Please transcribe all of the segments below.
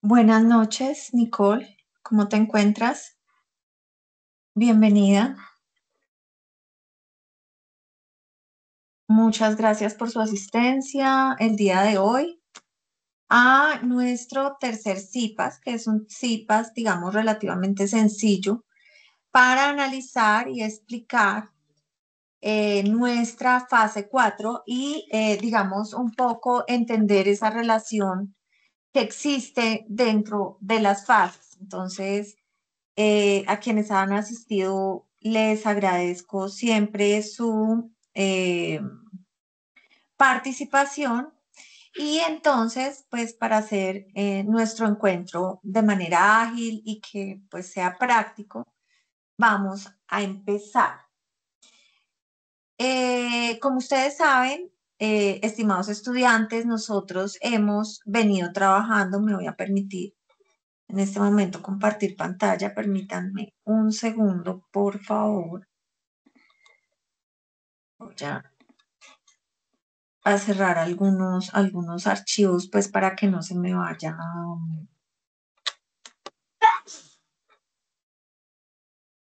Buenas noches, Nicole. ¿Cómo te encuentras? Bienvenida. Muchas gracias por su asistencia el día de hoy a nuestro tercer CIPAS, que es un CIPAS, digamos, relativamente sencillo para analizar y explicar nuestra fase 4 y, digamos, un poco entender esa relación que existe dentro de las fases. Entonces, a quienes han asistido, les agradezco siempre su participación y entonces, pues para hacer nuestro encuentro de manera ágil y que pues sea práctico, vamos a empezar. Como ustedes saben, estimados estudiantes, nosotros hemos venido trabajando, me voy a permitir en este momento compartir pantalla, permítanme un segundo, por favor. Voy a cerrar algunos archivos, pues para que no se me vaya,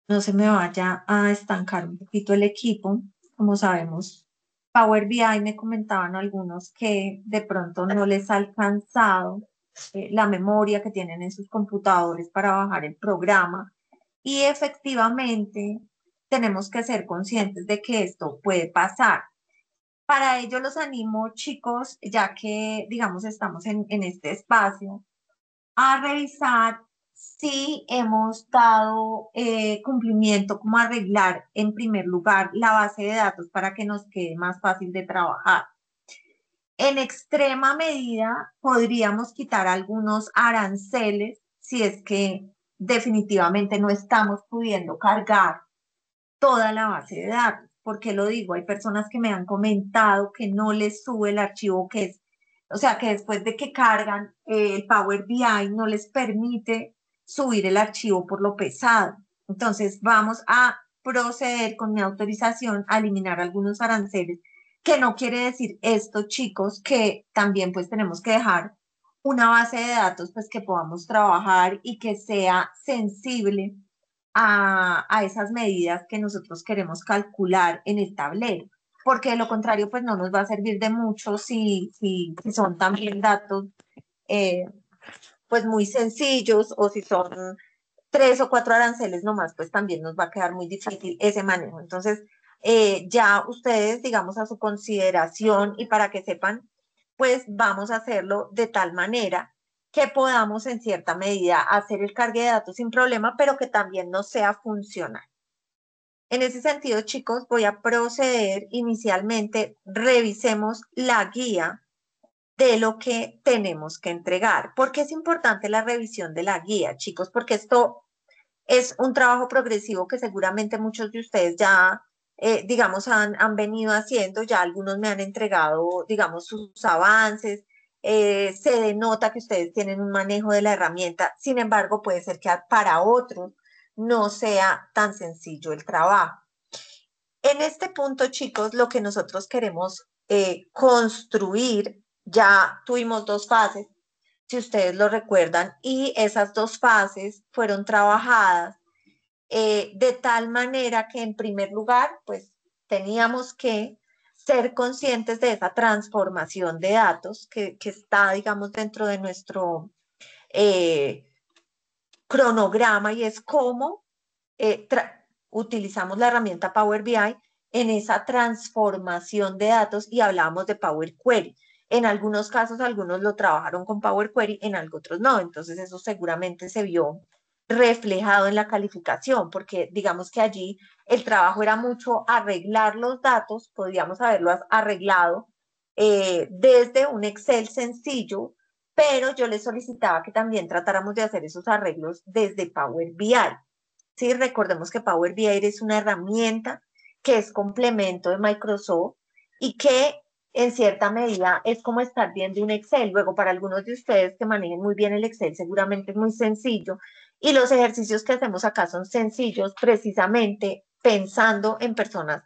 no se me vaya a estancar un poquito el equipo. Como sabemos, Power BI me comentaban algunos que de pronto no les ha alcanzado la memoria que tienen en sus computadores para bajar el programa. Y efectivamente, tenemos que ser conscientes de que esto puede pasar. Para ello los animo, chicos, ya que, digamos, estamos en este espacio, a revisar si hemos dado cumplimiento, como arreglar en primer lugar la base de datos para que nos quede más fácil de trabajar. En extrema medida, podríamos quitar algunos aranceles si es que definitivamente no estamos pudiendo cargar toda la base de datos. ¿Por qué lo digo? Hay personas que me han comentado que no les sube el archivo que es, o sea, que después de que cargan el Power BI no les permite subir el archivo por lo pesado. Entonces, vamos a proceder con mi autorización a eliminar algunos aranceles, que no quiere decir esto, chicos, que también pues tenemos que dejar una base de datos pues que podamos trabajar y que sea sensible a esas medidas que nosotros queremos calcular en el tablero, porque de lo contrario, pues no nos va a servir de mucho si son también datos eh, pues muy sencillos o si son tres o cuatro aranceles nomás, pues también nos va a quedar muy difícil ese manejo. Entonces, ya ustedes, digamos, a su consideración y para que sepan, pues vamos a hacerlo de tal manera que podamos en cierta medida hacer el cargue de datos sin problema, pero que también no sea funcional. En ese sentido, chicos, voy a proceder inicialmente, revisemos la guía de lo que tenemos que entregar. ¿Por qué es importante la revisión de la guía, chicos? Porque esto es un trabajo progresivo que seguramente muchos de ustedes ya, digamos, han venido haciendo, ya algunos me han entregado, digamos, sus avances, se denota que ustedes tienen un manejo de la herramienta, sin embargo, puede ser que para otros no sea tan sencillo el trabajo. En este punto, chicos, lo que nosotros queremos construir, ya tuvimos dos fases, si ustedes lo recuerdan, y esas dos fases fueron trabajadas de tal manera que en primer lugar, pues teníamos que ser conscientes de esa transformación de datos que está, digamos, dentro de nuestro eh, cronograma y es cómo utilizamos la herramienta Power BI en esa transformación de datos y hablamos de Power Query. En algunos casos, algunos lo trabajaron con Power Query, en otros no. Entonces, eso seguramente se vio reflejado en la calificación, porque digamos que allí el trabajo era mucho arreglar los datos, podríamos haberlo arreglado desde un Excel sencillo, pero yo les solicitaba que también tratáramos de hacer esos arreglos desde Power BI. Sí, recordemos que Power BI es una herramienta que es complemento de Microsoft y que en cierta medida es como estar viendo un Excel. Luego, para algunos de ustedes que manejen muy bien el Excel, seguramente es muy sencillo. Y los ejercicios que hacemos acá son sencillos precisamente pensando en personas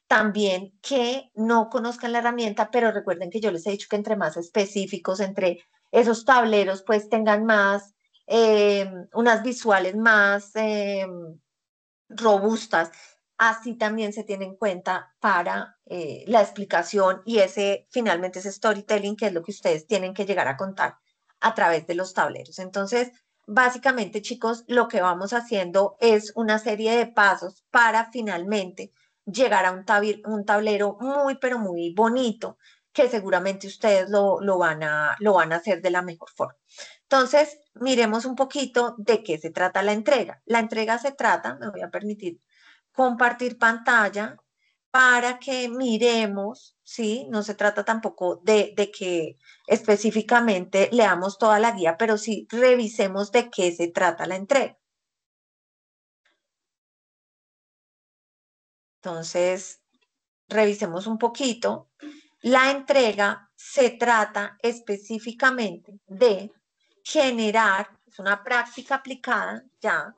también que no conozcan la herramienta, pero recuerden que yo les he dicho que entre más específicos, entre esos tableros pues tengan más, unas visuales más robustas. Así también se tiene en cuenta para la explicación y ese, finalmente, ese storytelling, que es lo que ustedes tienen que llegar a contar a través de los tableros. Entonces, básicamente, chicos, lo que vamos haciendo es una serie de pasos para finalmente llegar a un tablero muy, pero muy bonito, que seguramente ustedes lo van a hacer de la mejor forma. Entonces, miremos un poquito de qué se trata la entrega. La entrega se trata, me voy a permitir compartir pantalla para que miremos, ¿sí? No se trata tampoco de que específicamente leamos toda la guía, pero sí revisemos de qué se trata la entrega. Entonces, revisemos un poquito. La entrega se trata específicamente de generar, es una práctica aplicada ya,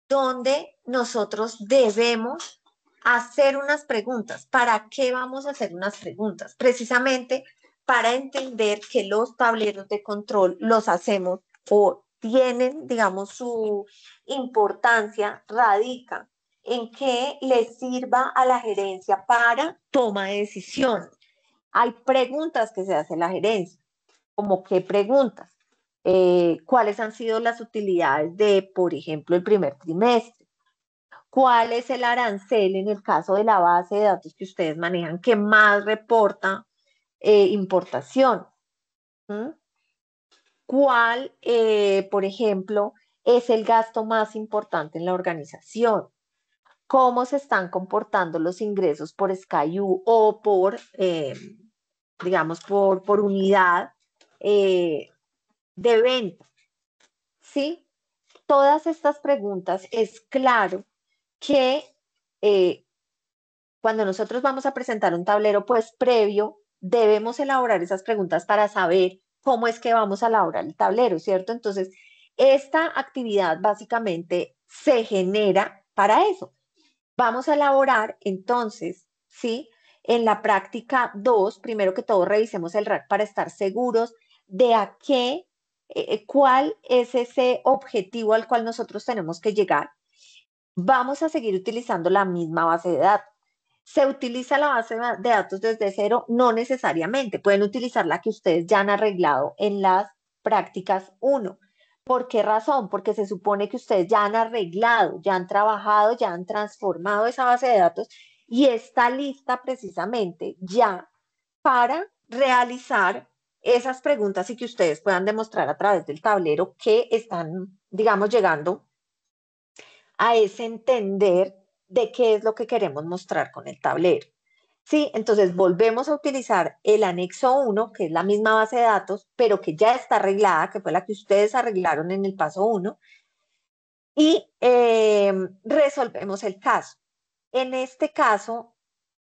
donde nosotros debemos hacer unas preguntas. ¿Para qué vamos a hacer unas preguntas? Precisamente para entender que los tableros de control los hacemos o tienen, digamos, su importancia radica en que les sirva a la gerencia para toma de decisiones. Hay preguntas que se hace la gerencia, como qué preguntas, cuáles han sido las utilidades de, por ejemplo, el primer trimestre, cuál es el arancel en el caso de la base de datos que ustedes manejan que más reporta importación. ¿Mm? ¿Cuál, por ejemplo, es el gasto más importante en la organización? ¿Cómo se están comportando los ingresos por SKU o por, digamos, por unidad eh, de venta? ¿Sí? Todas estas preguntas es claro que eh, cuando nosotros vamos a presentar un tablero, pues previo debemos elaborar esas preguntas para saber cómo es que vamos a elaborar el tablero, ¿cierto? Entonces, esta actividad básicamente se genera para eso. Vamos a elaborar entonces, ¿sí? En la práctica 2, primero que todo, revisemos el RAC para estar seguros de a qué, cuál es ese objetivo al cual nosotros tenemos que llegar. Vamos a seguir utilizando la misma base de datos. ¿Se utiliza la base de datos desde cero? No necesariamente. Pueden utilizar la que ustedes ya han arreglado en las prácticas 1. ¿Por qué razón? Porque se supone que ustedes ya han arreglado, ya han trabajado, ya han transformado esa base de datos y está lista precisamente ya para realizar esas preguntas y que ustedes puedan demostrar a través del tablero que están, digamos, llegando a ese entender de qué es lo que queremos mostrar con el tablero. Sí, entonces volvemos a utilizar el anexo 1, que es la misma base de datos, pero que ya está arreglada, que fue la que ustedes arreglaron en el paso 1, y resolvemos el caso. En este caso,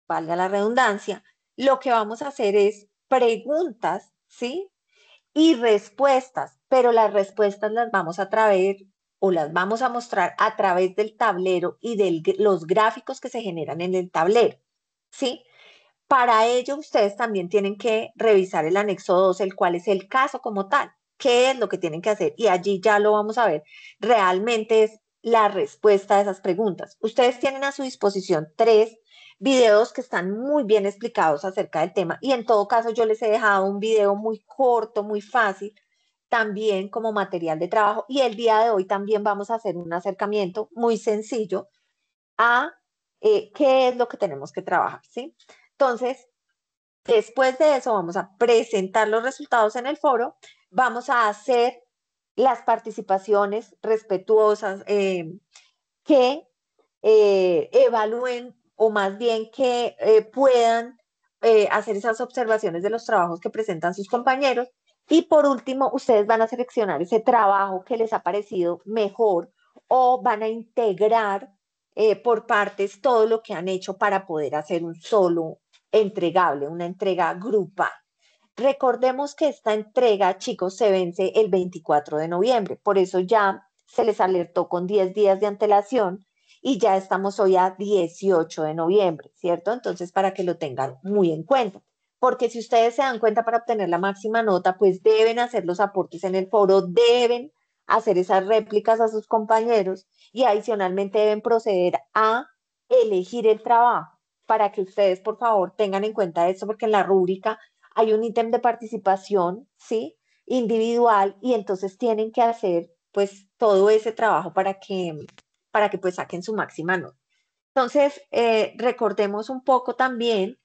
valga la redundancia, lo que vamos a hacer es preguntas, ¿sí? Y respuestas, pero las respuestas las vamos a traer o las vamos a mostrar a través del tablero y de los gráficos que se generan en el tablero, ¿sí? Para ello, ustedes también tienen que revisar el anexo 2, el cual es el caso como tal. ¿Qué es lo que tienen que hacer? Y allí ya lo vamos a ver. Realmente es la respuesta a esas preguntas. Ustedes tienen a su disposición 3 videos que están muy bien explicados acerca del tema y en todo caso yo les he dejado un video muy corto, muy fácil, también como material de trabajo y el día de hoy también vamos a hacer un acercamiento muy sencillo a qué es lo que tenemos que trabajar, ¿sí? Entonces, después de eso vamos a presentar los resultados en el foro, vamos a hacer las participaciones respetuosas que evalúen o más bien que puedan hacer esas observaciones de los trabajos que presentan sus compañeros. Y por último, ustedes van a seleccionar ese trabajo que les ha parecido mejor o van a integrar por partes todo lo que han hecho para poder hacer un solo entregable, una entrega grupal. Recordemos que esta entrega, chicos, se vence el 24 de noviembre, por eso ya se les alertó con 10 días de antelación y ya estamos hoy a 18 de noviembre, ¿cierto? Entonces, para que lo tengan muy en cuenta. porque si ustedes se dan cuenta para obtener la máxima nota, pues deben hacer los aportes en el foro, deben hacer esas réplicas a sus compañeros y adicionalmente deben proceder a elegir el trabajo para que ustedes, por favor, tengan en cuenta esto, porque en la rúbrica hay un ítem de participación, ¿sí? Individual y entonces tienen que hacer pues todo ese trabajo para que pues saquen su máxima nota. Entonces, recordemos un poco también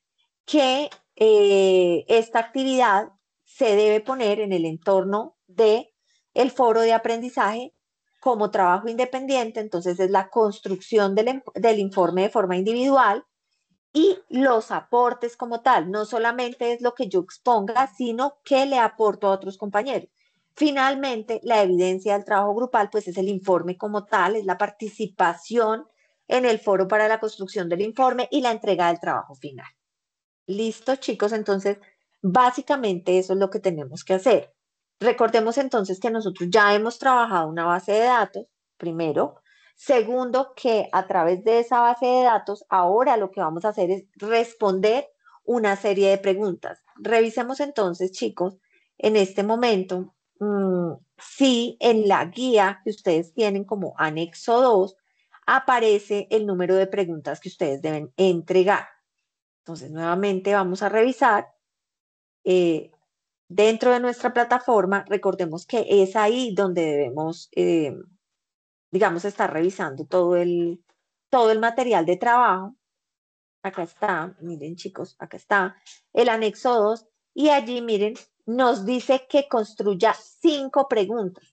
que esta actividad se debe poner en el entorno de el foro de aprendizaje como trabajo independiente, entonces es la construcción del informe de forma individual y los aportes como tal. No solamente es lo que yo exponga, sino que le aporto a otros compañeros. Finalmente, la evidencia del trabajo grupal, pues es el informe como tal, es la participación en el foro para la construcción del informe y la entrega del trabajo final. Listo, chicos, entonces, básicamente eso es lo que tenemos que hacer. Recordemos entonces que nosotros ya hemos trabajado una base de datos, primero. Segundo, que a través de esa base de datos, ahora lo que vamos a hacer es responder una serie de preguntas. Revisemos entonces, chicos, en este momento, si en la guía que ustedes tienen como anexo 2 aparece el número de preguntas que ustedes deben entregar. Entonces, nuevamente vamos a revisar eh, dentro de nuestra plataforma. Recordemos que es ahí donde debemos, digamos, estar revisando todo el material de trabajo. Acá está, miren chicos, acá está el anexo 2 y allí, miren, nos dice que construya 5 preguntas,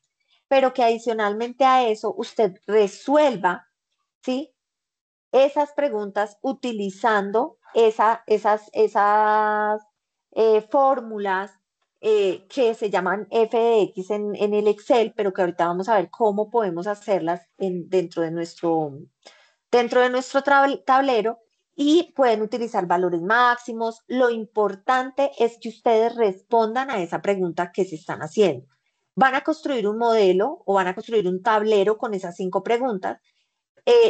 pero que adicionalmente a eso usted resuelva, ¿sí? Esas preguntas utilizando esas fórmulas que se llaman FDX en el Excel, pero que ahorita vamos a ver cómo podemos hacerlas dentro de nuestro tablero y pueden utilizar valores máximos. Lo importante es que ustedes respondan a esa pregunta que se están haciendo. Van a construir un modelo o van a construir un tablero con esas 5 preguntas.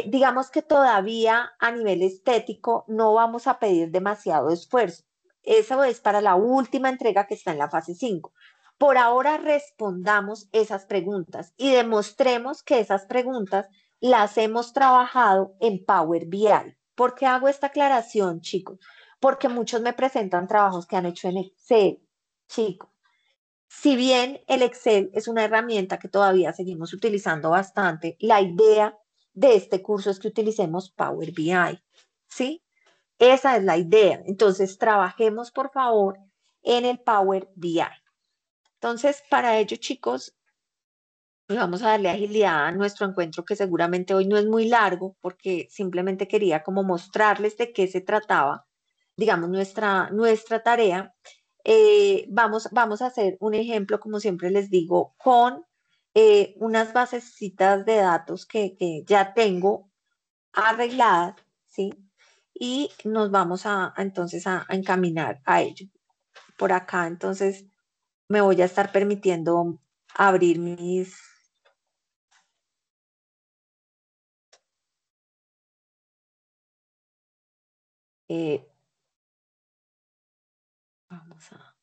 Digamos que todavía a nivel estético no vamos a pedir demasiado esfuerzo. Eso es para la última entrega que está en la fase 5. Por ahora respondamos esas preguntas y demostremos que esas preguntas las hemos trabajado en Power BI. ¿Por qué hago esta aclaración, chicos? Porque muchos me presentan trabajos que han hecho en Excel, chicos. Si bien el Excel es una herramienta que todavía seguimos utilizando bastante, la idea de este curso es que utilicemos Power BI, ¿sí? Esa es la idea. Entonces, trabajemos, por favor, en el Power BI. Entonces, para ello, chicos, pues vamos a darle agilidad a nuestro encuentro, que seguramente hoy no es muy largo, porque simplemente quería como mostrarles de qué se trataba, digamos, nuestra tarea. Vamos a hacer un ejemplo, como siempre les digo, con unas basecitas de datos que ya tengo arregladas, ¿sí? Y nos vamos entonces a encaminar a ello. Por acá, entonces, me voy a estar permitiendo abrir eh, vamos a,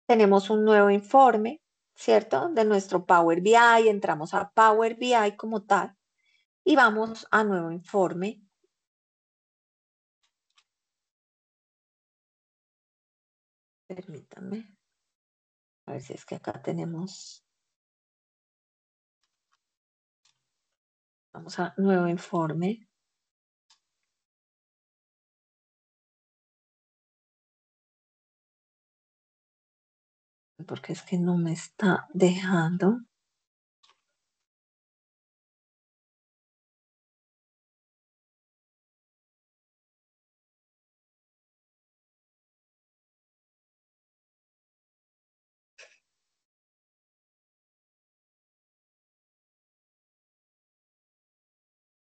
tenemos un nuevo informe, ¿cierto? De nuestro Power BI, entramos a Power BI como tal y vamos a nuevo informe. Permítanme, a ver si es que acá tenemos, vamos a nuevo informe, porque es que no me está dejando.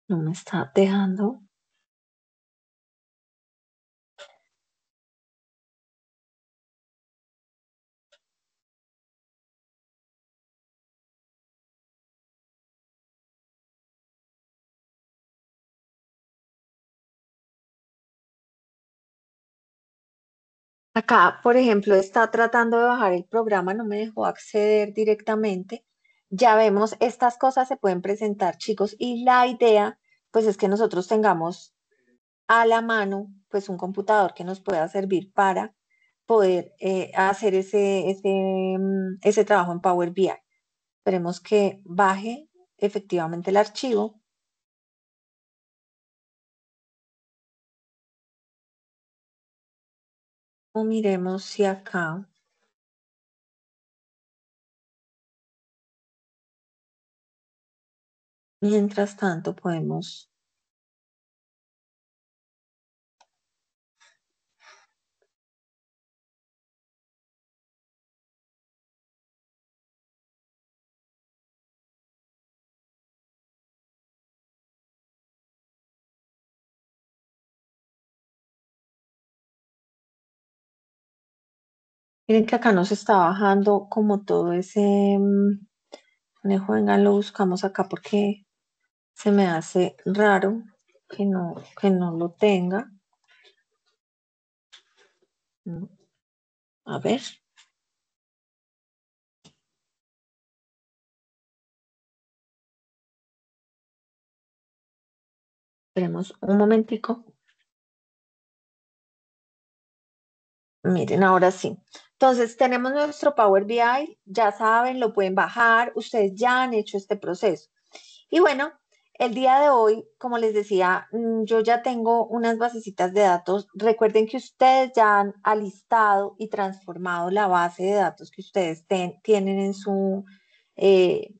No me está dejando. Acá, por ejemplo, está tratando de bajar el programa, no me dejó acceder directamente. Ya vemos, estas cosas se pueden presentar, chicos, y la idea, pues, es que nosotros tengamos a la mano, pues, un computador que nos pueda servir para poder hacer ese trabajo en Power BI. Esperemos que baje efectivamente el archivo o miremos si acá, mientras tanto, podemos. Miren que acá nos está bajando como todo ese conejo, venga, lo buscamos acá porque se me hace raro que no lo tenga. Mm, A ver, esperemos un momentico. Miren, ahora sí. Entonces, tenemos nuestro Power BI, ya saben, lo pueden bajar, ustedes ya han hecho este proceso. Y bueno, el día de hoy, como les decía, yo ya tengo unas basecitas de datos. Recuerden que ustedes ya han alistado y transformado la base de datos que ustedes tienen eh,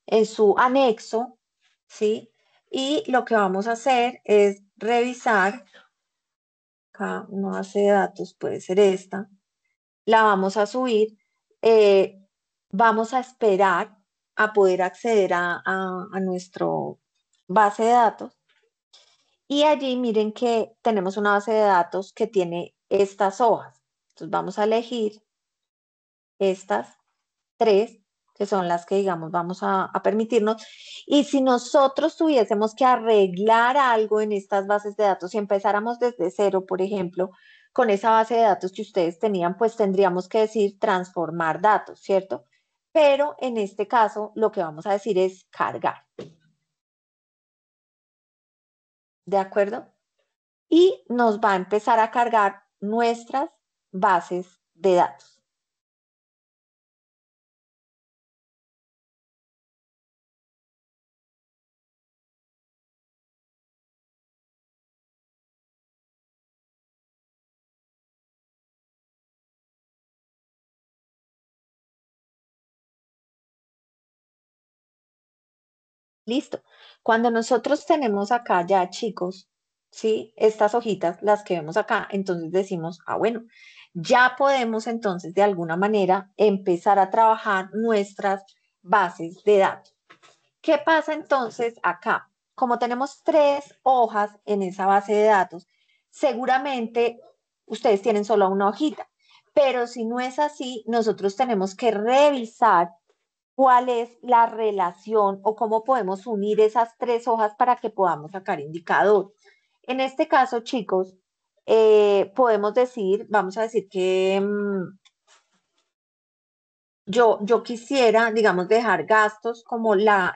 en su anexo, ¿sí? Y lo que vamos a hacer es revisar, acá una base de datos puede ser esta, la vamos a subir, eh, vamos a esperar a poder acceder a nuestro base de datos y allí miren que tenemos una base de datos que tiene estas hojas. Entonces vamos a elegir estas tres, que son las que, digamos, vamos a permitirnos. Y si nosotros tuviésemos que arreglar algo en estas bases de datos, si empezáramos desde cero, por ejemplo, con esa base de datos que ustedes tenían, pues tendríamos que decir transformar datos, ¿cierto? Pero en este caso, lo que vamos a decir es cargar, ¿de acuerdo? Y nos va a empezar a cargar nuestras bases de datos. Listo. Cuando nosotros tenemos acá ya, chicos, ¿sí? Estas hojitas, las que vemos acá, entonces decimos, bueno, ya podemos entonces de alguna manera empezar a trabajar nuestras bases de datos. ¿Qué pasa entonces acá? Como tenemos tres hojas en esa base de datos, seguramente ustedes tienen solo una hojita, pero si no es así, nosotros tenemos que revisar cuál es la relación o cómo podemos unir esas tres hojas para que podamos sacar indicador. En este caso, chicos, podemos decir, vamos a decir que yo quisiera, digamos, dejar gastos como la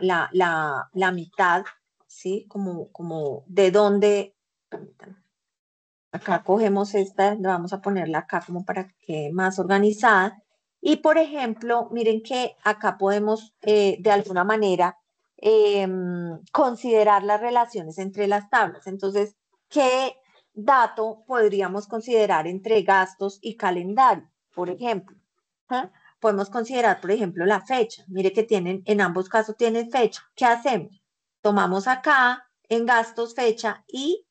mitad, ¿sí? Como de dónde, permítanme, acá cogemos esta, vamos a ponerla acá como para que quede más organizada. Y por ejemplo, miren que acá podemos de alguna manera considerar las relaciones entre las tablas. Entonces, ¿qué dato podríamos considerar entre gastos y calendario? Por ejemplo, ¿ah? Podemos considerar, por ejemplo, la fecha. Mire que tienen, en ambos casos tienen fecha. ¿Qué hacemos? Tomamos acá en gastos fecha y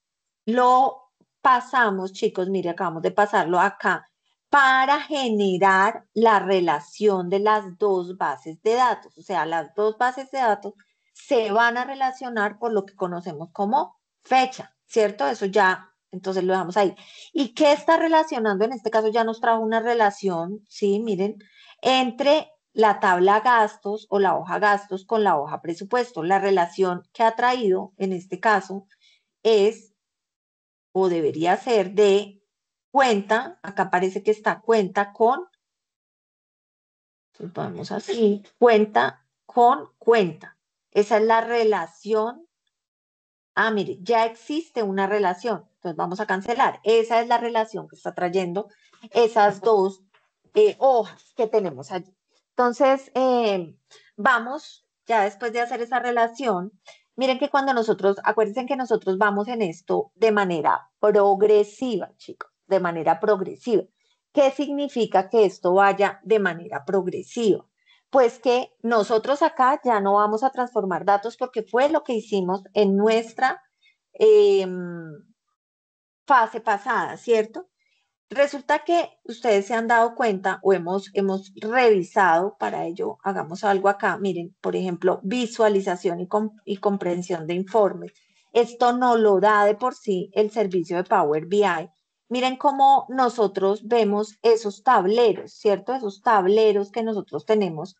lo pasamos, chicos, mire, acabamos de pasarlo acá para generar la relación de las dos bases de datos. O sea, las dos bases de datos se van a relacionar por lo que conocemos como fecha, ¿cierto? Eso ya, entonces lo dejamos ahí. ¿Y qué está relacionando? En este caso ya nos trajo una relación, sí, miren, entre la tabla gastos o la hoja gastos con la hoja presupuesto. La relación que ha traído en este caso es o debería ser de cuenta, acá parece que está cuenta con, entonces vamos así, cuenta con cuenta. Esa es la relación. Ah, mire, ya existe una relación. Entonces vamos a cancelar. Esa es la relación que está trayendo esas dos hojas que tenemos allí. Entonces, vamos, ya después de hacer esa relación, miren que cuando nosotros, acuérdense que nosotros vamos en esto de manera progresiva, chicos, de manera progresiva. ¿Qué significa que esto vaya de manera progresiva? Pues que nosotros acá ya no vamos a transformar datos porque fue lo que hicimos en nuestra eh, fase pasada, ¿cierto? Resulta que ustedes se han dado cuenta o hemos revisado, para ello hagamos algo acá, miren, por ejemplo, visualización y comprensión de informes. Esto no lo da de por sí el servicio de Power BI. Miren cómo nosotros vemos esos tableros, ¿cierto? Esos tableros que nosotros tenemos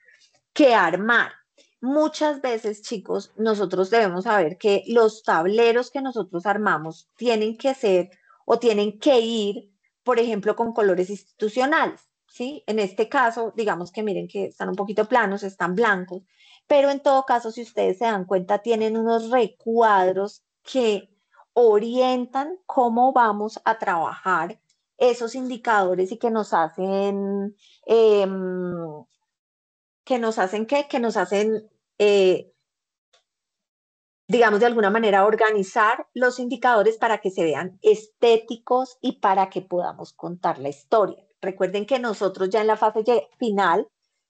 que armar. Muchas veces, chicos, nosotros debemos saber que los tableros que nosotros armamos tienen que ser o tienen que ir, por ejemplo, con colores institucionales, ¿sí? En este caso, digamos que miren que están un poquito planos, están blancos, pero en todo caso, si ustedes se dan cuenta, tienen unos recuadros que orientan cómo vamos a trabajar esos indicadores y que nos hacen ¿qué? Que nos hacen, digamos, de alguna manera organizar los indicadores para que se vean estéticos y para que podamos contar la historia. Recuerden que nosotros ya en la fase final,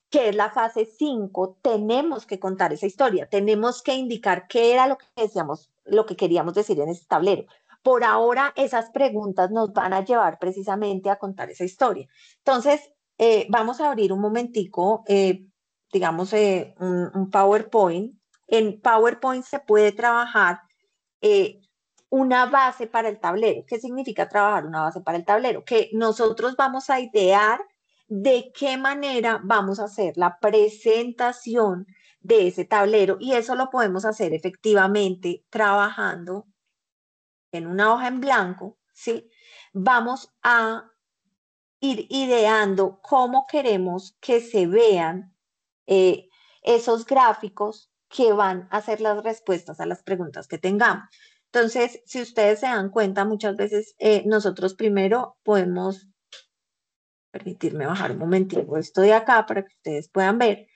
que es la fase 5, tenemos que contar esa historia, tenemos que indicar qué era lo que decíamos, lo que queríamos decir en ese tablero. Por ahora, esas preguntas nos van a llevar precisamente a contar esa historia. Entonces, vamos a abrir un momentico, digamos, un PowerPoint. En PowerPoint se puede trabajar eh, una base para el tablero. ¿Qué significa trabajar una base para el tablero? Que nosotros vamos a idear de qué manera vamos a hacer la presentación de ese tablero y eso lo podemos hacer efectivamente trabajando en una hoja en blanco, ¿sí? Vamos a ir ideando cómo queremos que se vean eh, esos gráficos que van a ser las respuestas a las preguntas que tengamos. Entonces, si ustedes se dan cuenta, muchas veces nosotros primero podemos, permitirme bajar un momentito esto de acá para que ustedes puedan ver,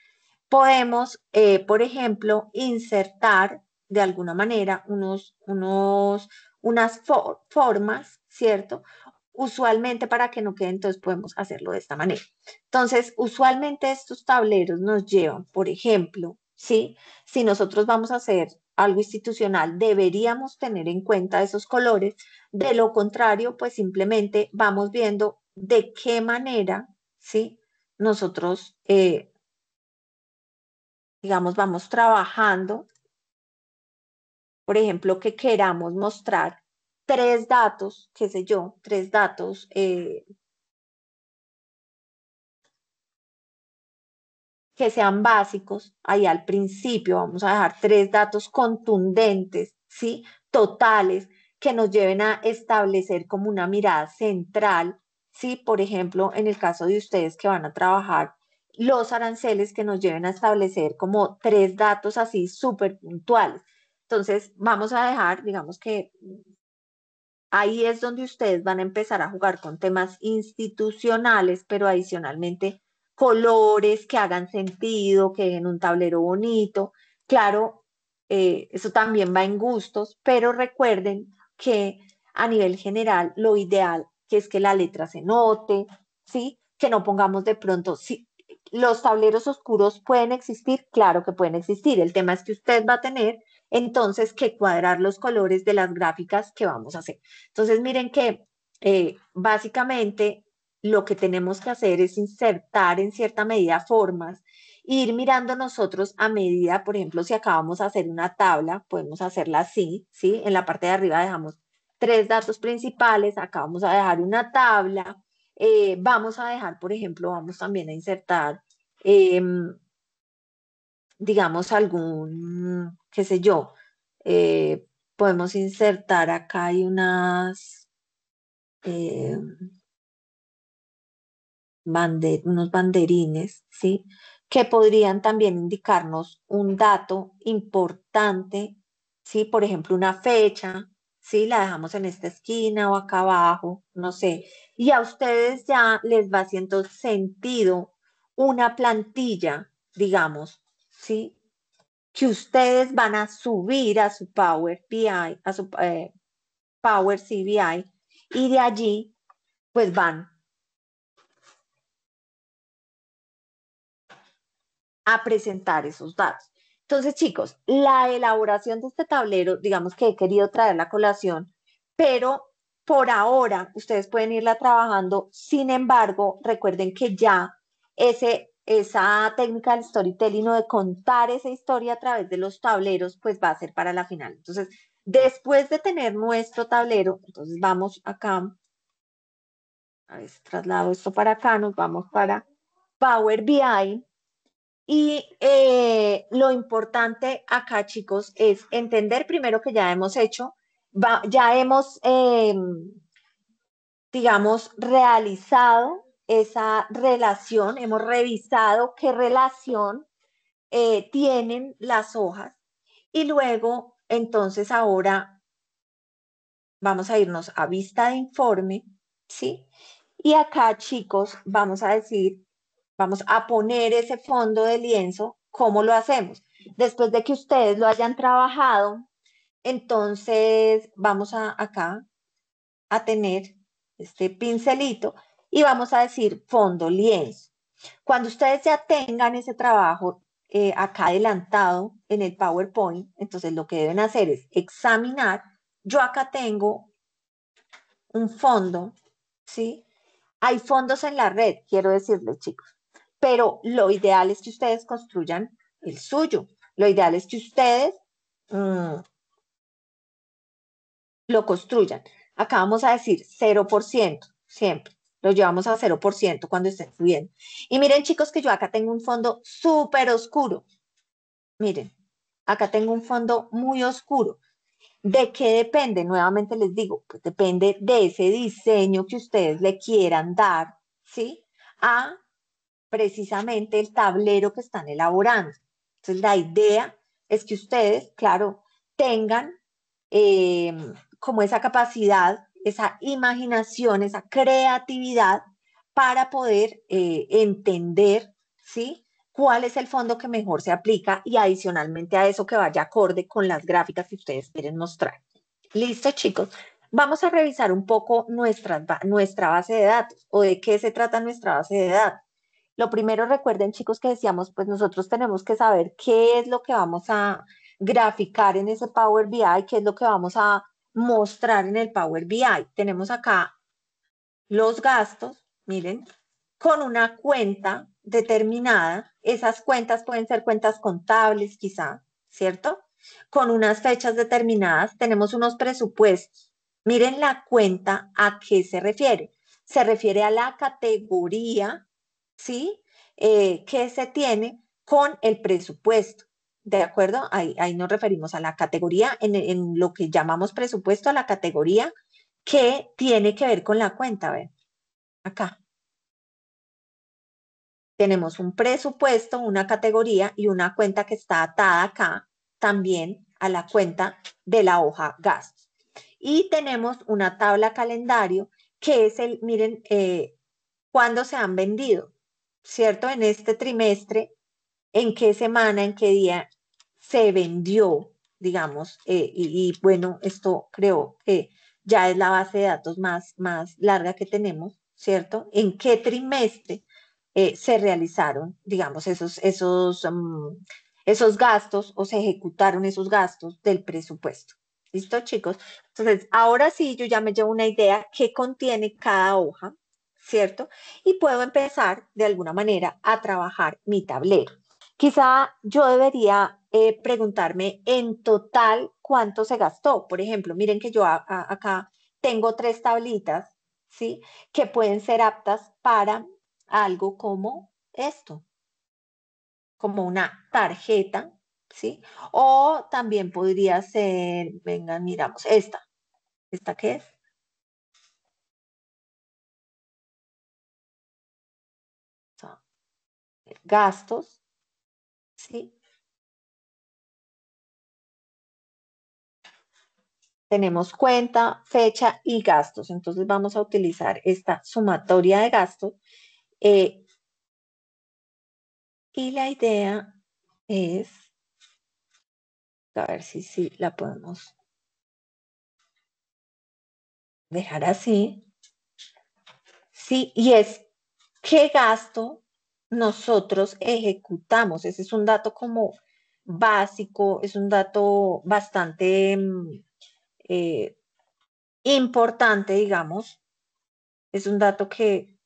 podemos, por ejemplo, insertar de alguna manera unas formas, ¿cierto? Usualmente para que no quede, entonces podemos hacerlo de esta manera. Entonces, usualmente estos tableros nos llevan, por ejemplo, ¿sí? Si nosotros vamos a hacer algo institucional, deberíamos tener en cuenta esos colores. De lo contrario, pues simplemente vamos viendo de qué manera, ¿sí? Nosotros digamos, vamos trabajando, por ejemplo, que queramos mostrar tres datos, qué sé yo, tres datos que sean básicos, ahí al principio vamos a dejar tres datos contundentes, ¿sí? Totales, que nos lleven a establecer como una mirada central, ¿sí? Por ejemplo, en el caso de ustedes que van a trabajar los aranceles que nos lleven a establecer como tres datos así súper puntuales. Entonces, vamos a dejar, digamos que ahí es donde ustedes van a empezar a jugar con temas institucionales, pero adicionalmente colores que hagan sentido, que den un tablero bonito. Claro, eso también va en gustos, pero recuerden que a nivel general lo ideal que es que la letra se note, ¿sí? Que no pongamos de pronto, sí, los tableros oscuros pueden existir, claro que pueden existir. El tema es que usted va a tener entonces que cuadrar los colores de las gráficas que vamos a hacer. Entonces, miren que básicamente lo que tenemos que hacer es insertar en cierta medida formas, ir mirando nosotros a medida, por ejemplo, si acabamos de hacer una tabla, podemos hacerla así, ¿sí? En la parte de arriba dejamos tres datos principales, acá vamos a dejar una tabla, vamos a dejar, por ejemplo, vamos también a insertar, digamos, algún, qué sé yo, podemos insertar acá hay unas eh, unos banderines, ¿sí? Que podrían también indicarnos un dato importante, ¿sí? Por ejemplo, una fecha, ¿sí? La dejamos en esta esquina o acá abajo, no sé. Y a ustedes ya les va haciendo sentido una plantilla, digamos, ¿sí? Que ustedes van a subir a su Power BI, a su Power CBI, y de allí, pues van a presentar esos datos. Entonces, chicos, la elaboración de este tablero, digamos que he querido traer la colación, pero por ahora ustedes pueden irla trabajando. Sin embargo, recuerden que ya esa técnica del storytelling o de contar esa historia a través de los tableros, pues va a ser para la final. Entonces, después de tener nuestro tablero, entonces vamos acá, a ver, traslado esto para acá, nos vamos para Power BI. Y lo importante acá, chicos, es entender primero que ya hemos hecho, ya hemos, digamos, realizado esa relación, hemos revisado qué relación tienen las hojas y luego, entonces, ahora vamos a irnos a vista de informe, ¿sí? Y acá, chicos, vamos a decir, vamos a poner ese fondo de lienzo. ¿Cómo lo hacemos? Después de que ustedes lo hayan trabajado, entonces vamos acá a tener este pincelito y vamos a decir fondo lienzo. Cuando ustedes ya tengan ese trabajo acá adelantado en el PowerPoint, entonces lo que deben hacer es examinar. Yo acá tengo un fondo, ¿sí? Hay fondos en la red, quiero decirles, chicos, pero lo ideal es que ustedes construyan el suyo. Lo ideal es que ustedes mm, lo construyan. Acá vamos a decir 0% siempre. Lo llevamos a 0% cuando estén subiendo. Y miren, chicos, que yo acá tengo un fondo súper oscuro. Miren, acá tengo un fondo muy oscuro. ¿De qué depende? Nuevamente les digo, pues depende de ese diseño que ustedes le quieran dar, ¿sí? A precisamente el tablero que están elaborando. Entonces, la idea es que ustedes, claro, tengan eh, como esa capacidad, esa imaginación, esa creatividad para poder entender, ¿sí? Cuál es el fondo que mejor se aplica y adicionalmente a eso que vaya acorde con las gráficas que ustedes quieren mostrar. Listo, chicos. Vamos a revisar un poco nuestra base de datos o de qué se trata nuestra base de datos. Lo primero, recuerden, chicos, que decíamos, pues nosotros tenemos que saber qué es lo que vamos a graficar en ese Power BI, qué es lo que vamos a mostrar en el Power BI. Tenemos acá los gastos, miren, con una cuenta determinada. Esas cuentas pueden ser cuentas contables, quizá, ¿cierto? Con unas fechas determinadas. Tenemos unos presupuestos. Miren la cuenta a qué se refiere. Se refiere a la categoría, ¿sí? Que se tiene con el presupuesto. ¿De acuerdo? Ahí nos referimos a la categoría, en lo que llamamos presupuesto, a la categoría que tiene que ver con la cuenta. ¿Ven? Acá tenemos un presupuesto, una categoría y una cuenta que está atada acá también a la cuenta de la hoja gastos. Y tenemos una tabla calendario que es miren, cuándo se han vendido, ¿cierto? En este trimestre, en qué semana, en qué día se vendió, digamos, bueno, esto creo que ya es la base de datos más larga que tenemos, ¿cierto? En qué trimestre se realizaron, digamos, esos gastos o se ejecutaron esos gastos del presupuesto. ¿Listo, chicos? Entonces, ahora sí, yo ya me llevo una idea qué contiene cada hoja, ¿cierto? Y puedo empezar de alguna manera a trabajar mi tablero. Quizá yo debería preguntarme en total cuánto se gastó. Por ejemplo, miren que yo acá tengo tres tablitas, ¿sí? Que pueden ser aptas para algo como esto, como una tarjeta, ¿sí? O también podría ser, venga, miramos, ¿esta qué es? gastos, ¿sí? Tenemos cuenta, fecha y gastos. Entonces vamos a utilizar esta sumatoria de gastos. eh, y la idea es, a ver si la podemos dejar así. Sí, y es qué gasto nosotros ejecutamos. Ese es un dato como básico, es un dato bastante eh, importante, digamos. Es un dato que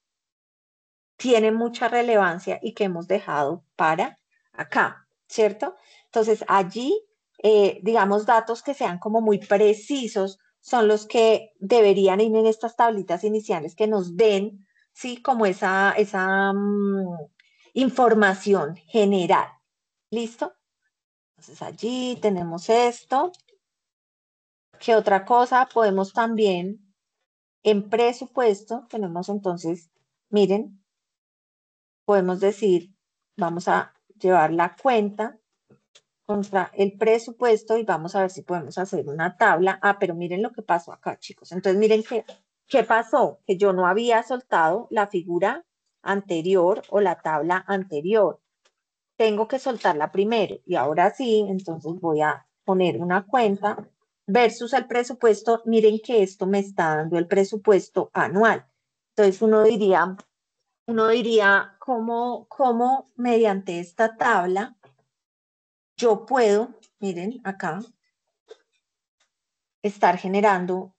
tiene mucha relevancia y que hemos dejado para acá, ¿cierto? Entonces, allí, digamos, datos que sean como muy precisos son los que deberían ir en estas tablitas iniciales que nos den, ¿sí? Como esa información general. ¿Listo? Entonces, allí tenemos esto. ¿Qué otra cosa? Podemos también, en presupuesto, tenemos entonces, miren, podemos decir, vamos a llevar la cuenta contra el presupuesto y vamos a ver si podemos hacer una tabla. Ah, pero miren lo que pasó acá, chicos. Entonces, miren qué pasó, que yo no había soltado la figura anterior o la tabla anterior. Tengo que soltarla primero y ahora sí, entonces voy a poner una cuenta versus el presupuesto. Miren que esto me está dando el presupuesto anual. Entonces, uno diría, ¿cómo mediante esta tabla yo puedo, miren acá, estar generando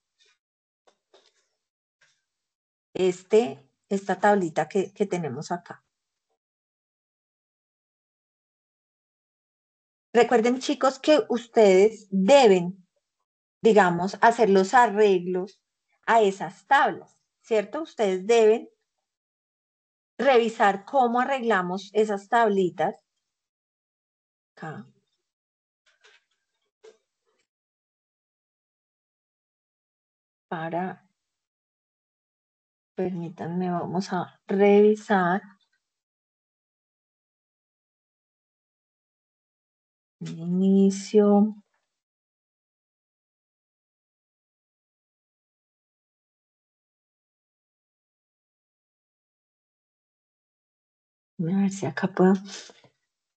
esta tablita que tenemos acá? Recuerden, chicos, que ustedes deben, digamos, hacer los arreglos a esas tablas, ¿cierto? Ustedes deben revisar cómo arreglamos esas tablitas acá para, permítanme, vamos a revisar. Inicio. A ver si acá puedo.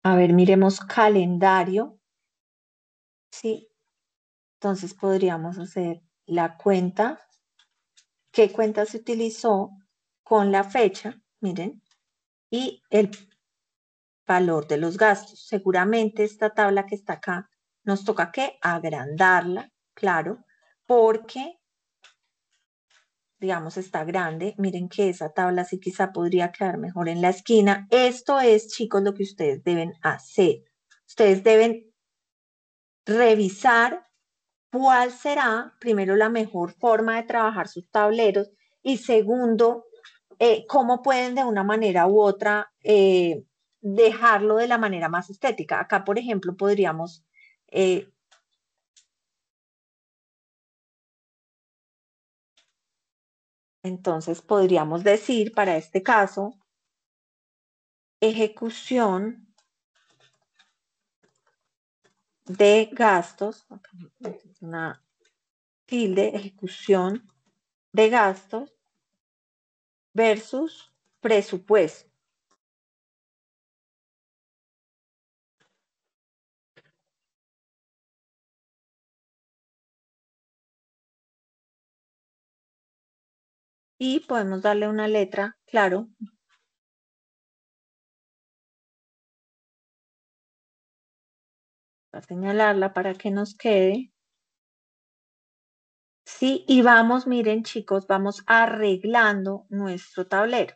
A ver, miremos calendario. Sí, entonces podríamos hacer la cuenta. ¿Qué cuenta se utilizó con la fecha? Miren, y el valor de los gastos. Seguramente esta tabla que está acá nos toca que agrandarla, claro, porque, digamos, está grande. Miren que esa tabla sí quizá podría quedar mejor en la esquina. Esto es, chicos, lo que ustedes deben hacer. Ustedes deben revisar cuál será, primero, la mejor forma de trabajar sus tableros y segundo, cómo pueden de una manera u otra dejarlo de la manera más estética. Acá, por ejemplo, podríamos, eh, entonces, podríamos decir para este caso, ejecución de gastos, una tilde, ejecución de gastos versus presupuesto. Y podemos darle una letra, claro, para señalarla para que nos quede. Sí, y vamos, miren chicos, vamos arreglando nuestro tablero.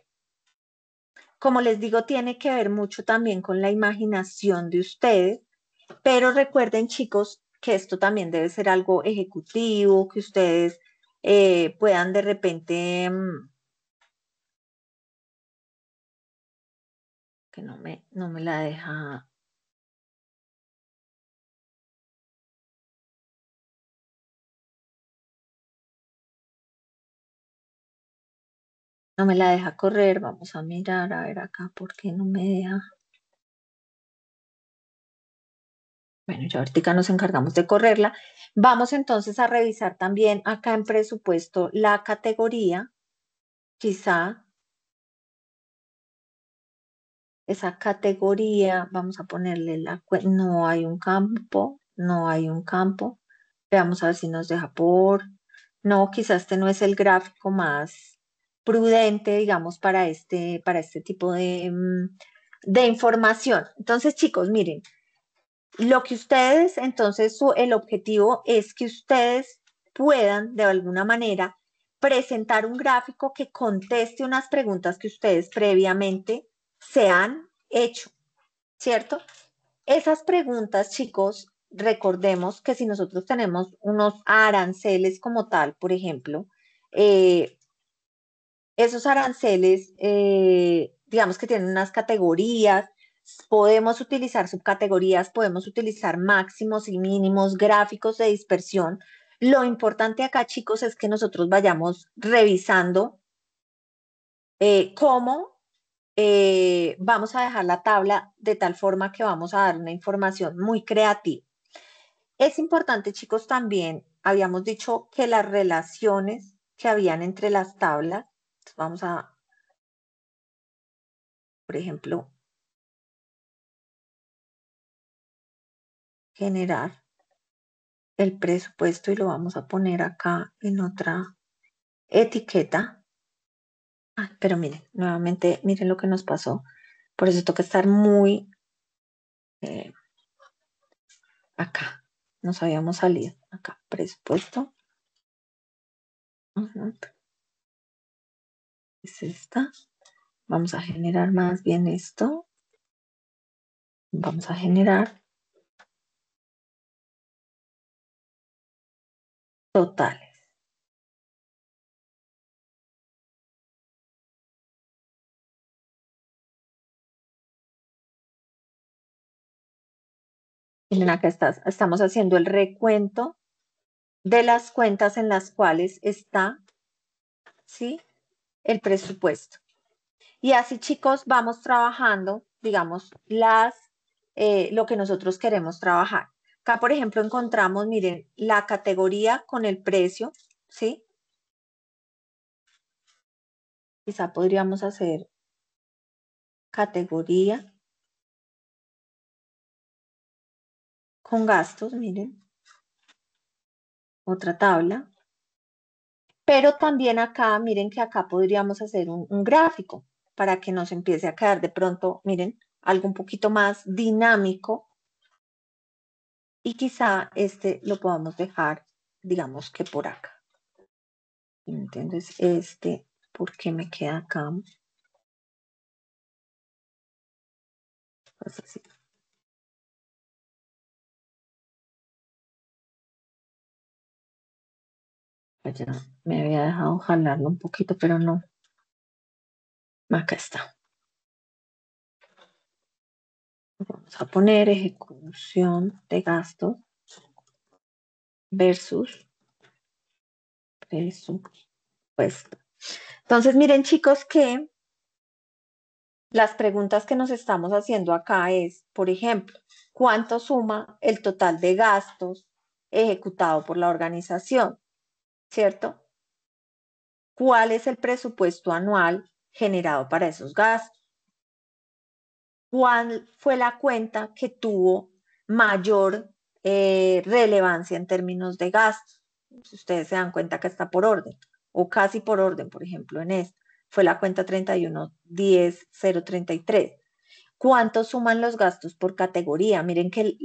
Como les digo, tiene que ver mucho también con la imaginación de ustedes, pero recuerden chicos que esto también debe ser algo ejecutivo, que ustedes puedan de repente, que no me la deja, no me la deja correr. Vamos a mirar, a ver acá, ¿por qué no me deja? Bueno, ya ahorita nos encargamos de correrla. Vamos entonces a revisar también acá en presupuesto la categoría, quizá esa categoría, vamos a ponerle no hay un campo, no hay un campo. Veamos a ver si nos deja por, no, quizás este no es el gráfico más prudente, digamos, para este tipo de información. Entonces, chicos, miren. Lo que ustedes, entonces, el objetivo es que ustedes puedan, de alguna manera, presentar un gráfico que conteste unas preguntas que ustedes previamente se han hecho, ¿cierto? Esas preguntas, chicos, recordemos que si nosotros tenemos unos aranceles como tal, por ejemplo, eh, esos aranceles, digamos que tienen unas categorías, podemos utilizar subcategorías, podemos utilizar máximos y mínimos, gráficos de dispersión. Lo importante acá, chicos, es que nosotros vayamos revisando cómo vamos a dejar la tabla de tal forma que vamos a dar una información muy creativa. Es importante, chicos, también, habíamos dicho que las relaciones que habían entre las tablas, vamos a, por ejemplo, generar el presupuesto y lo vamos a poner acá en otra etiqueta. Ah, pero miren, nuevamente, miren lo que nos pasó. Por eso toca estar muy eh, acá. Nos habíamos salido acá, presupuesto. Ujú, es esta. Vamos a generar más bien esto. Vamos a generar totales. Miren, acá estamos haciendo el recuento de las cuentas en las cuales está, ¿sí? El presupuesto. Y así, chicos, vamos trabajando, digamos, lo que nosotros queremos trabajar. Acá, por ejemplo, encontramos, miren, la categoría con el precio, ¿sí? Quizá podríamos hacer categoría con gastos, miren, otra tabla. Pero también acá, miren que acá podríamos hacer un gráfico para que nos empiece a quedar de pronto, miren, algo un poquito más dinámico y quizá este lo podamos dejar, digamos que por acá. Entonces, ¿por qué me queda acá? Pues así. Allá me había dejado jalarlo un poquito, pero no. Acá está. Vamos a poner ejecución de gastos versus presupuesto. Entonces, miren, chicos, que las preguntas que nos estamos haciendo acá es, por ejemplo, ¿cuánto suma el total de gastos ejecutado por la organización? ¿Cierto? ¿Cuál es el presupuesto anual generado para esos gastos? ¿Cuál fue la cuenta que tuvo mayor relevancia en términos de gastos? Si ustedes se dan cuenta que está por orden o casi por orden, por ejemplo, en esta, fue la cuenta 3110.033. ¿Cuánto suman los gastos por categoría? Miren que el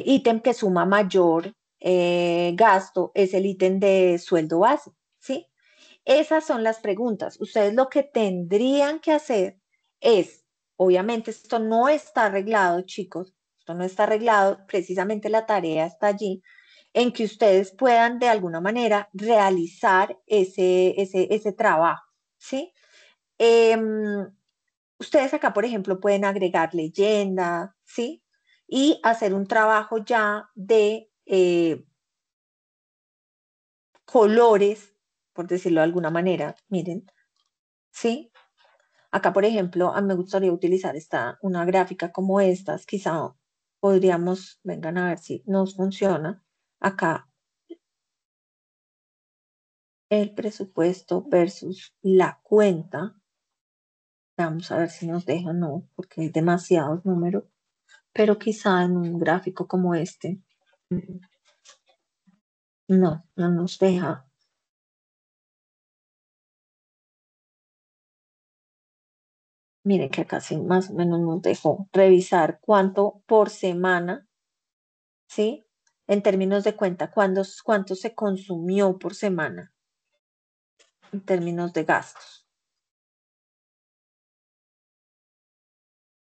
ítem que suma mayor gasto es el ítem de sueldo base, ¿sí? Esas son las preguntas. Ustedes lo que tendrían que hacer es, obviamente esto no está arreglado, chicos, esto no está arreglado, precisamente la tarea está allí, en que ustedes puedan de alguna manera realizar ese trabajo, ¿sí? Em, Ustedes acá, por ejemplo, pueden agregar leyenda, ¿sí? Y hacer un trabajo ya de colores, por decirlo de alguna manera, miren, ¿sí? Acá, por ejemplo, a mí me gustaría utilizar una gráfica como estas. Quizá podríamos, vengan a ver si nos funciona. Acá el presupuesto versus la cuenta. Vamos a ver si nos deja, no, porque hay demasiados números, pero quizá en un gráfico como este, no, no nos deja. Miren que acá sí más o menos nos dejó revisar cuánto por semana, ¿sí? En términos de cuenta, cuánto se consumió por semana en términos de gastos.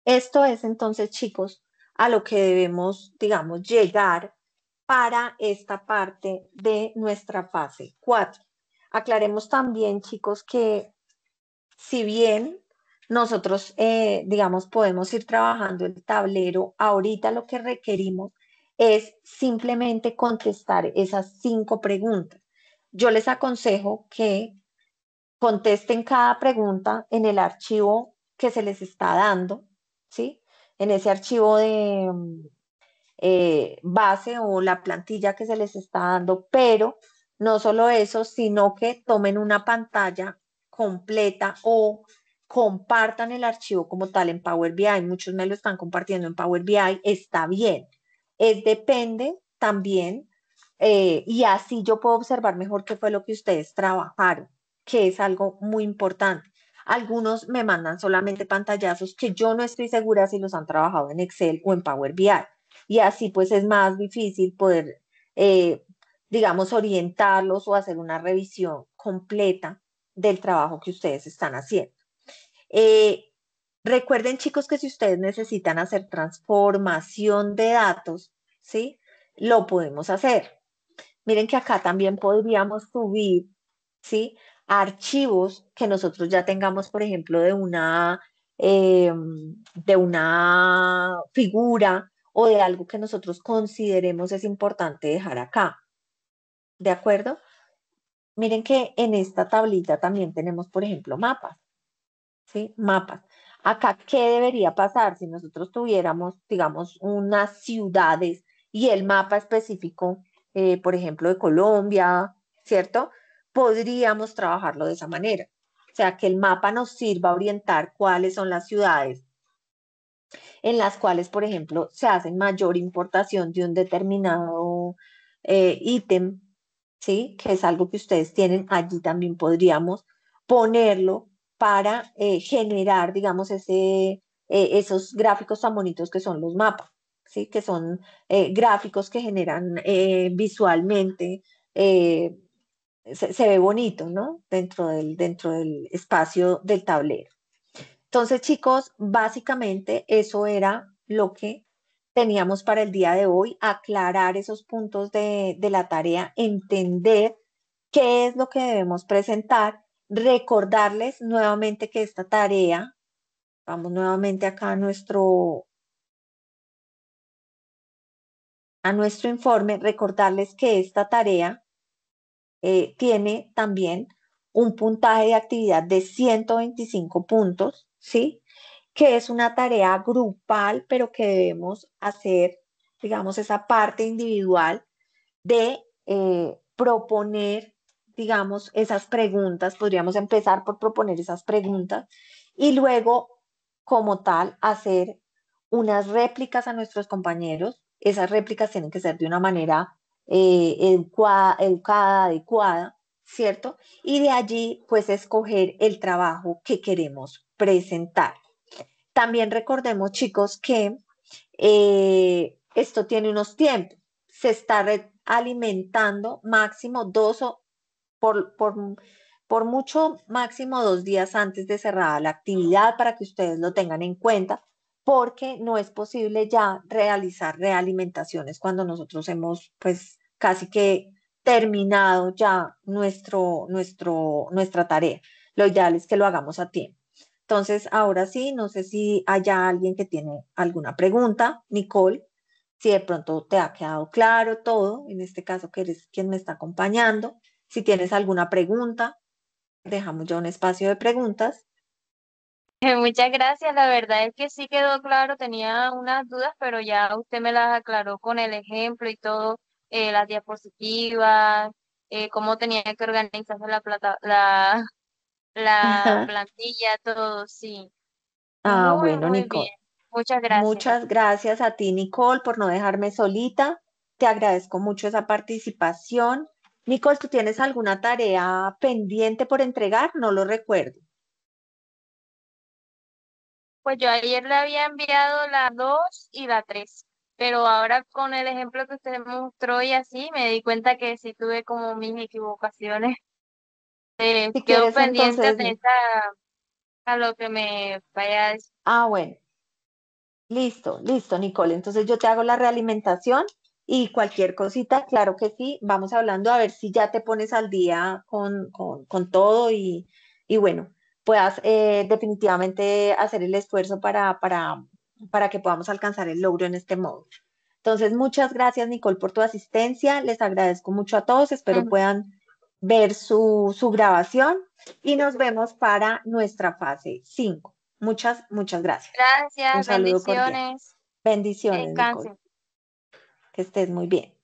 Esto es entonces, chicos, a lo que debemos, digamos, llegar para esta parte de nuestra fase 4. Aclaremos también, chicos, que si bien nosotros, digamos, podemos ir trabajando el tablero, ahorita lo que requerimos es simplemente contestar esas 5 preguntas. Yo les aconsejo que contesten cada pregunta en el archivo que se les está dando, ¿sí? En ese archivo de base o la plantilla que se les está dando, pero no solo eso, sino que tomen una pantalla completa o compartan el archivo como tal en Power BI. Muchos me lo están compartiendo en Power BI, está bien. Es depende también, y así yo puedo observar mejor qué fue lo que ustedes trabajaron, que es algo muy importante. Algunos me mandan solamente pantallazos que yo no estoy segura si los han trabajado en Excel o en Power BI. Y así pues es más difícil poder, eh, digamos, orientarlos o hacer una revisión completa del trabajo que ustedes están haciendo. Eh, Recuerden, chicos, que si ustedes necesitan hacer transformación de datos, ¿sí? Lo podemos hacer. Miren que acá también podríamos subir, ¿sí? Archivos que nosotros ya tengamos, por ejemplo, de una figura o de algo que nosotros consideremos es importante dejar acá. ¿De acuerdo? Miren que en esta tablita también tenemos, por ejemplo, mapas. ¿Sí? Mapas. Acá, ¿qué debería pasar si nosotros tuviéramos, digamos, unas ciudades y el mapa específico, por ejemplo, de Colombia, ¿cierto? Podríamos trabajarlo de esa manera. O sea, que el mapa nos sirva a orientar cuáles son las ciudades en las cuales, por ejemplo, se hace mayor importación de un determinado ítem, ¿sí? Que es algo que ustedes tienen, allí también podríamos ponerlo para generar, digamos, esos gráficos tan bonitos que son los mapas, ¿sí? Que son gráficos que generan visualmente, eh, se ve bonito, ¿no? Dentro del espacio del tablero. Entonces, chicos, básicamente eso era lo que teníamos para el día de hoy, aclarar esos puntos de la tarea, entender qué es lo que debemos presentar, recordarles nuevamente que esta tarea, vamos nuevamente acá a nuestro informe, recordarles que esta tarea tiene también un puntaje de actividad de 125 puntos, ¿sí? Que es una tarea grupal, pero que debemos hacer, digamos, esa parte individual de proponer, digamos, esas preguntas. Podríamos empezar por proponer esas preguntas y luego, como tal, hacer unas réplicas a nuestros compañeros. Esas réplicas tienen que ser de una manera educada, adecuada, ¿cierto? Y de allí, pues, escoger el trabajo que queremos presentar. También recordemos, chicos, que esto tiene unos tiempos. Se está alimentando máximo por, por, por mucho máximo 2 días antes de cerrada la actividad para que ustedes lo tengan en cuenta, porque no es posible ya realizar realimentaciones cuando nosotros hemos, pues, casi que terminado ya nuestra tarea. Lo ideal es que lo hagamos a tiempo. Entonces, ahora sí, no sé si haya alguien que tiene alguna pregunta, Nicole, si de pronto te ha quedado claro todo, en este caso que eres quien me está acompañando. Si tienes alguna pregunta, dejamos ya un espacio de preguntas. Muchas gracias, la verdad es que sí quedó claro, tenía unas dudas, pero ya usted me las aclaró con el ejemplo y todo, las diapositivas, cómo tenía que organizarse la plantilla, todo, sí. Ah, Muy, bueno, muy bien. Nicole. Muchas gracias. Muchas gracias a ti, Nicole, por no dejarme solita. Te agradezco mucho esa participación. Nicole, ¿tú tienes alguna tarea pendiente por entregar? No lo recuerdo. Pues yo ayer le había enviado la 2 y la 3, pero ahora con el ejemplo que usted me mostró y así, me di cuenta que sí tuve como mis equivocaciones. Si Quedo quieres, pendiente, entonces, atenta a lo que me vaya a decir. bueno, listo, listo, Nicole. Entonces yo te hago la realimentación y cualquier cosita, claro que sí, vamos hablando a ver si ya te pones al día con todo y bueno, puedas definitivamente hacer el esfuerzo para que podamos alcanzar el logro en este módulo. Entonces, muchas gracias, Nicole, por tu asistencia. Les agradezco mucho a todos. Espero Ujú. puedan ver su grabación y nos vemos para nuestra fase 5. Muchas, muchas gracias. Un Gracias, saludo cordial. bendiciones, Bendiciones, Nicole. descansen. Que estés muy bien.